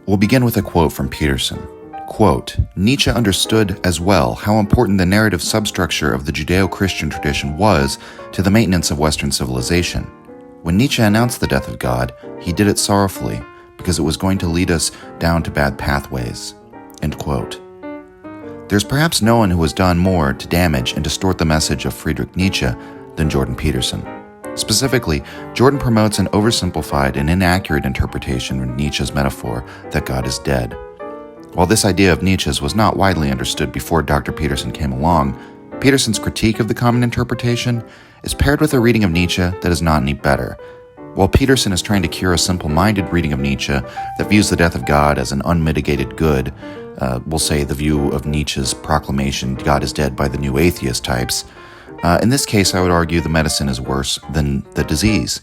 We'll begin with a quote from Peterson. Quote, Nietzsche understood as well how important the narrative substructure of the Judeo-Christian tradition was to the maintenance of Western civilization. When Nietzsche announced the death of God, he did it sorrowfully, because it was going to lead us down to bad pathways. End quote. There's perhaps no one who has done more to damage and distort the message of Friedrich Nietzsche than Jordan Peterson. Specifically, Jordan promotes an oversimplified and inaccurate interpretation of Nietzsche's metaphor that God is dead. While this idea of Nietzsche's was not widely understood before Dr. Peterson came along, Peterson's critique of the common interpretation is paired with a reading of Nietzsche that is not any better. While Peterson is trying to cure a simple-minded reading of Nietzsche that views the death of God as an unmitigated good, we'll say the view of Nietzsche's proclamation God is dead by the new atheist types, in this case I would argue the medicine is worse than the disease.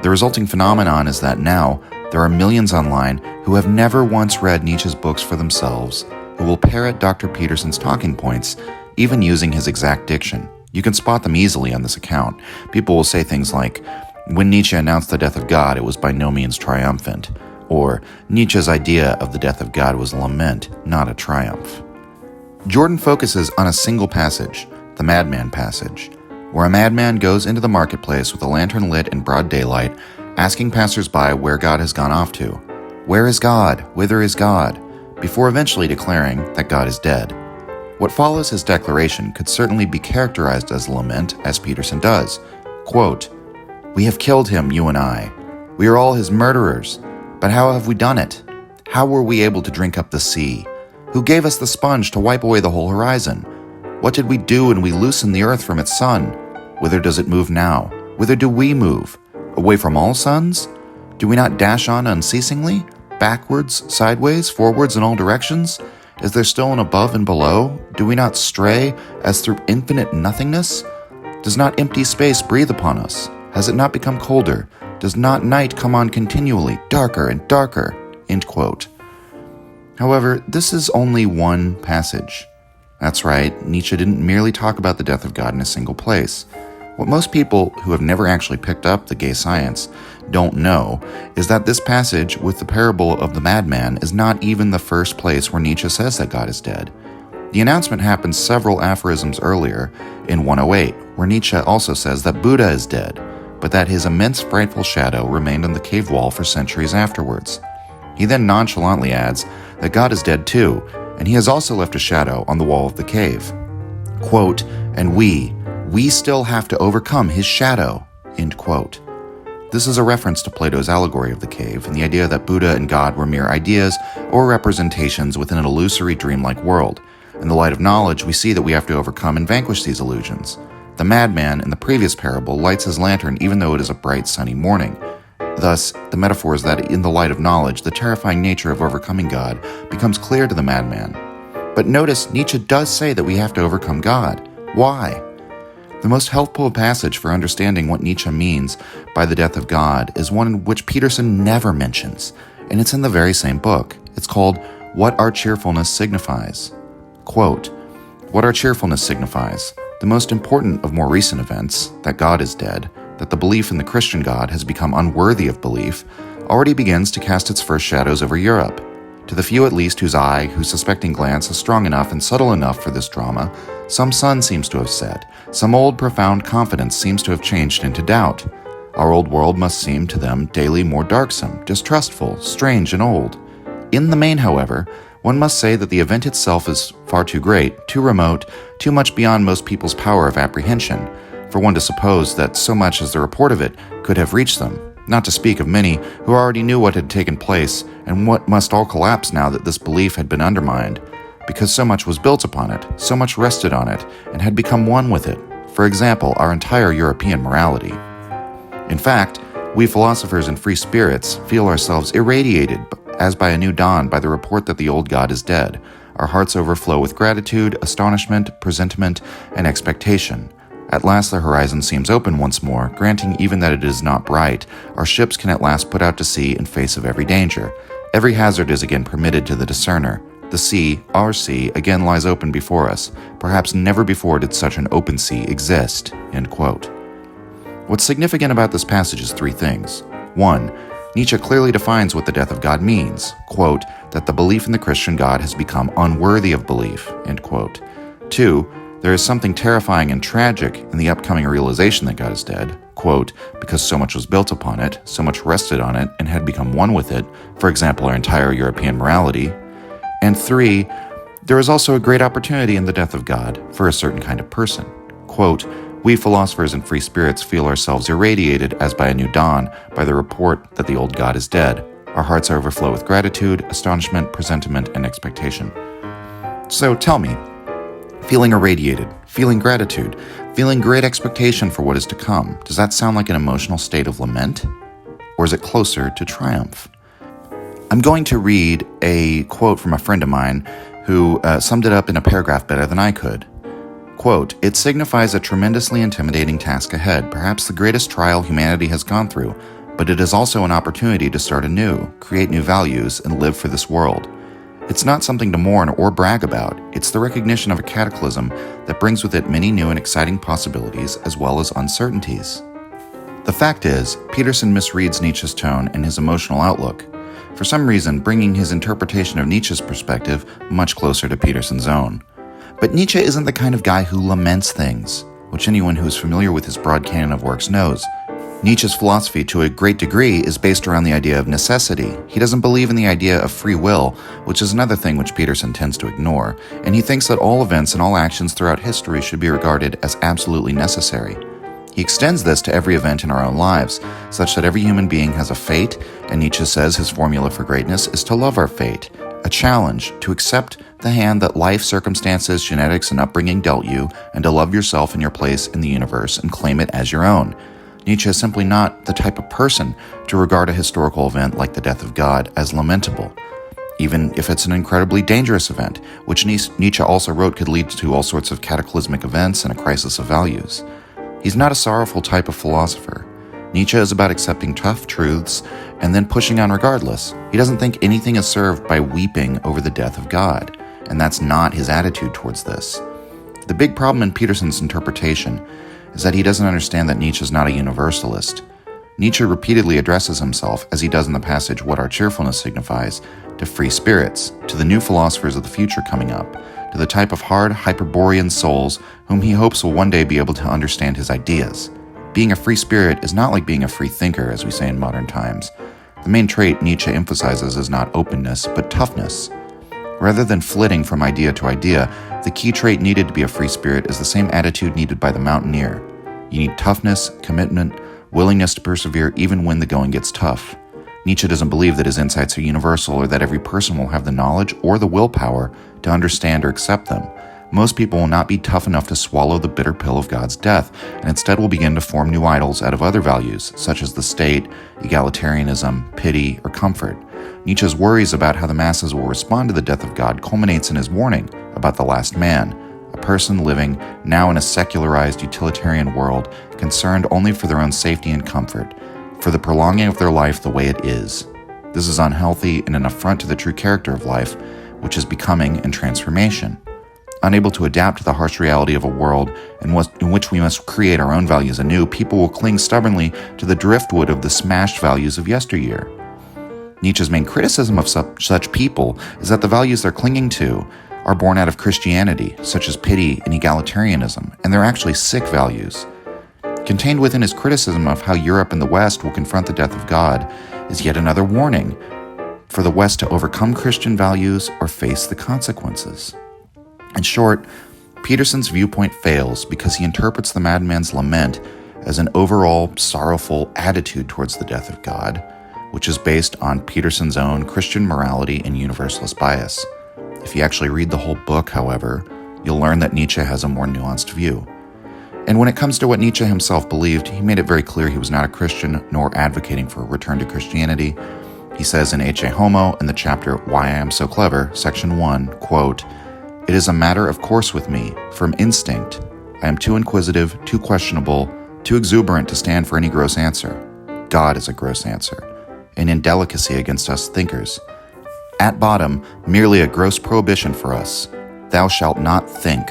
The resulting phenomenon is that now there are millions online who have never once read Nietzsche's books for themselves, who will parrot Dr. Peterson's talking points, even using his exact diction. You can spot them easily on this account. People will say things like, when Nietzsche announced the death of God, it was by no means triumphant, or Nietzsche's idea of the death of God was a lament, not a triumph. Jordan focuses on a single passage, the madman passage, where a madman goes into the marketplace with a lantern lit in broad daylight, asking passers-by where God has gone off to. Where is God? Whither is God? Before eventually declaring that God is dead. What follows his declaration could certainly be characterized as a lament, as Peterson does. Quote, we have killed him, you and I. We are all his murderers. But how have we done it? How were we able to drink up the sea? Who gave us the sponge to wipe away the whole horizon? What did we do when we loosened the earth from its sun? Whither does it move now? Whither do we move? Away from all suns? Do we not dash on unceasingly? Backwards, sideways, forwards, in all directions? Is there still an above and below? Do we not stray as through infinite nothingness? Does not empty space breathe upon us? Has it not become colder? Does not night come on continually, darker and darker? End quote. However, this is only one passage. That's right, Nietzsche didn't merely talk about the death of God in a single place. What most people who have never actually picked up the gay science don't know is that this passage with the parable of the madman is not even the first place where Nietzsche says that God is dead. The announcement happens several aphorisms earlier in 108, where Nietzsche also says that Buddha is dead, but that his immense frightful shadow remained on the cave wall for centuries afterwards. He then nonchalantly adds that God is dead too, and he has also left a shadow on the wall of the cave. Quote, and we still have to overcome his shadow, end quote. This is a reference to Plato's allegory of the cave and the idea that Buddha and God were mere ideas or representations within an illusory dreamlike world. In the light of knowledge, we see that we have to overcome and vanquish these illusions. The madman in the previous parable lights his lantern even though it is a bright sunny morning. Thus, the metaphor is that in the light of knowledge, the terrifying nature of overcoming God becomes clear to the madman. But notice, Nietzsche does say that we have to overcome God. Why? The most helpful passage for understanding what Nietzsche means by the death of God is one in which Peterson never mentions, and it's in the very same book. It's called What Our Cheerfulness Signifies. Quote, what our cheerfulness signifies, the most important of more recent events, that God is dead, that the belief in the Christian God has become unworthy of belief, already begins to cast its first shadows over Europe. To the few at least whose suspecting glance is strong enough and subtle enough for this drama, some sun seems to have set, some old profound confidence seems to have changed into doubt. Our old world must seem to them daily more darksome, distrustful, strange, and old. In the main, however, one must say that the event itself is far too great, too remote, too much beyond most people's power of apprehension, for one to suppose that so much as the report of it could have reached them, not to speak of many who already knew what had taken place and what must all collapse now that this belief had been undermined, because so much was built upon it, so much rested on it, and had become one with it. For example, our entire European morality. In fact, we philosophers and free spirits feel ourselves irradiated as by a new dawn by the report that the old God is dead. Our hearts overflow with gratitude, astonishment, presentiment, and expectation. At last the horizon seems open once more, granting even that it is not bright. Our ships can at last put out to sea in face of every danger. Every hazard is again permitted to the discerner. The sea, our sea, again lies open before us. Perhaps never before did such an open sea exist." End quote. What's significant about this passage is three things. 1. Nietzsche clearly defines what the death of God means, quote, that the belief in the Christian God has become unworthy of belief, end quote. 2, there is something terrifying and tragic in the upcoming realization that God is dead, quote, because so much was built upon it, so much rested on it, and had become one with it, for example, our entire European morality. And 3, there is also a great opportunity in the death of God for a certain kind of person. Quote, we philosophers and free spirits feel ourselves irradiated as by a new dawn by the report that the old God is dead. Our hearts overflow with gratitude, astonishment, presentiment, and expectation. So tell me, feeling irradiated, feeling gratitude, feeling great expectation for what is to come, does that sound like an emotional state of lament? Or is it closer to triumph? I'm going to read a quote from a friend of mine who summed it up in a paragraph better than I could. Quote, it signifies a tremendously intimidating task ahead, perhaps the greatest trial humanity has gone through, but it is also an opportunity to start anew, create new values, and live for this world. It's not something to mourn or brag about. It's the recognition of a cataclysm that brings with it many new and exciting possibilities as well as uncertainties. The fact is, Peterson misreads Nietzsche's tone and his emotional outlook, for some reason bringing his interpretation of Nietzsche's perspective much closer to Peterson's own. But Nietzsche isn't the kind of guy who laments things, which anyone who is familiar with his broad canon of works knows. Nietzsche's philosophy, to a great degree, is based around the idea of necessity. He doesn't believe in the idea of free will, which is another thing which Peterson tends to ignore, and he thinks that all events and all actions throughout history should be regarded as absolutely necessary. He extends this to every event in our own lives, such that every human being has a fate, and Nietzsche says his formula for greatness is to love our fate, a challenge to accept the hand that life, circumstances, genetics, and upbringing dealt you, and to love yourself and your place in the universe and claim it as your own. Nietzsche is simply not the type of person to regard a historical event like the death of God as lamentable, even if it's an incredibly dangerous event, which Nietzsche also wrote could lead to all sorts of cataclysmic events and a crisis of values. He's not a sorrowful type of philosopher. Nietzsche is about accepting tough truths and then pushing on regardless. He doesn't think anything is served by weeping over the death of God, and that's not his attitude towards this. The big problem in Peterson's interpretation is that he doesn't understand that Nietzsche is not a universalist. Nietzsche repeatedly addresses himself, as he does in the passage What Our Cheerfulness Signifies, to free spirits, to the new philosophers of the future coming up, to the type of hard Hyperborean souls whom he hopes will one day be able to understand his ideas. Being a free spirit is not like being a free thinker, as we say in modern times. The main trait Nietzsche emphasizes is not openness, but toughness. Rather than flitting from idea to idea, the key trait needed to be a free spirit is the same attitude needed by the mountaineer. You need toughness, commitment, willingness to persevere even when the going gets tough. Nietzsche doesn't believe that his insights are universal or that every person will have the knowledge or the willpower to understand or accept them. Most people will not be tough enough to swallow the bitter pill of God's death, and instead will begin to form new idols out of other values, such as the state, egalitarianism, pity, or comfort. Nietzsche's worries about how the masses will respond to the death of God culminates in his warning about the last man, a person living now in a secularized utilitarian world, concerned only for their own safety and comfort, for the prolonging of their life the way it is. This is unhealthy and an affront to the true character of life, which is becoming and transformation. Unable to adapt to the harsh reality of a world in which we must create our own values anew, people will cling stubbornly to the driftwood of the smashed values of yesteryear. Nietzsche's main criticism of such people is that the values they're clinging to are born out of Christianity, such as pity and egalitarianism, and they're actually sick values. Contained within his criticism of how Europe and the West will confront the death of God is yet another warning for the West to overcome Christian values or face the consequences. In short, Peterson's viewpoint fails because he interprets the madman's lament as an overall sorrowful attitude towards the death of God, which is based on Peterson's own Christian morality and universalist bias. If you actually read the whole book, however, you'll learn that Nietzsche has a more nuanced view. And when it comes to what Nietzsche himself believed, he made it very clear he was not a Christian nor advocating for a return to Christianity. He says in Ecce Homo, in the chapter Why I Am So Clever, section 1, quote, "It is a matter of course with me, from instinct. I am too inquisitive, too questionable, too exuberant to stand for any gross answer. God is a gross answer, an indelicacy against us thinkers. At bottom, merely a gross prohibition for us. Thou shalt not think."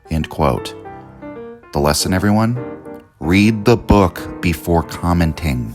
End quote. The lesson, everyone? Read the book before commenting.